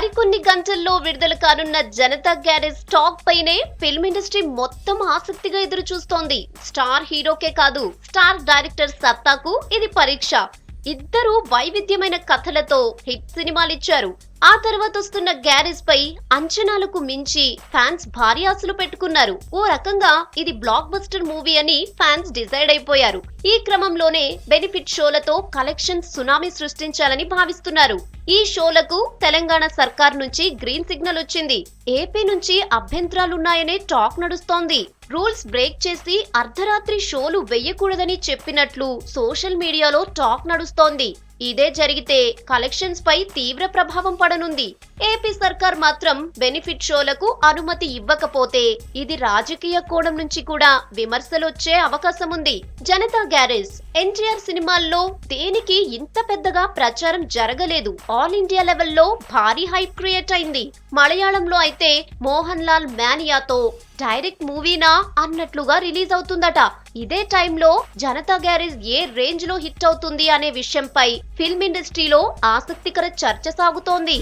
మరికొన్ని గంటల్లో విడుదల కానున్న జనతా గ్యారేజ్ టాక్ పైనే ఫిల్మ్ ఇండస్ట్రీ మొత్తం ఆసక్తిగా ఎదురు చూస్తోంది. స్టార్ హీరోకే కాదు, స్టార్ డైరెక్టర్ సత్తాకు ఇది పరీక్ష. ఇద్దరు వైవిధ్యమైన కథలతో హిట్ సినిమాలిచ్చారు. ఆ తర్వాత వస్తున్న గ్యారేజ్ పై అంచనాలకు మించి ఫ్యాన్స్ భారీ ఆశలు పెట్టుకున్నారు. ఓ రకంగా ఇది బ్లాక్ బస్టర్ మూవీ అని ఫ్యాన్స్ డిసైడ్ అయిపోయారు. ఈ క్రమంలోనే బెనిఫిట్ షోలతో కలెక్షన్ సునామీ సృష్టించాలని భావిస్తున్నారు. ఈ షోలకు తెలంగాణ సర్కార్ నుంచి గ్రీన్ సిగ్నల్ వచ్చింది. ఏపీ నుంచి అభ్యంతరాలున్నాయనే టాక్ నడుస్తోంది. రూల్స్ బ్రేక్ చేసి అర్ధరాత్రి షోలు వెయ్యకూడదని చెప్పినట్లు సోషల్ మీడియాలో టాక్ నడుస్తోంది. ఇదే జరిగితే కలెక్షన్స్ పై తీవ్ర ప్రభావం పడనుంది. ఏపీ సర్కార్ మాత్రం బెనిఫిట్ షోలకు అనుమతి ఇవ్వకపోతే ఇది రాజకీయ కోణం నుంచి కూడా విమర్శలు వచ్చే అవకాశం ఉంది. జనతా గ్యారేజ్ ఎన్టీఆర్ సినిమాల్లో దేనికి ఇంత పెద్దగా ప్రచారం జరగలేదు. ఆల్ ఇండియా లెవెల్లో భారీ హైప్ క్రియేట్ అయింది. మలయాళంలో అయితే మోహన్ లాల్ మేనియాతో డైరెక్ట్ మూవీనా అన్నట్లుగా రిలీజ్ అవుతుందట. ఇదే టైంలో జనతా గ్యారేజ్ ఏ రేంజ్ లో హిట్ అవుతుంది అనే విషయంపై ఫిల్మ్ ఇండస్ట్రీలో ఆసక్తికర చర్చ సాగుతోంది.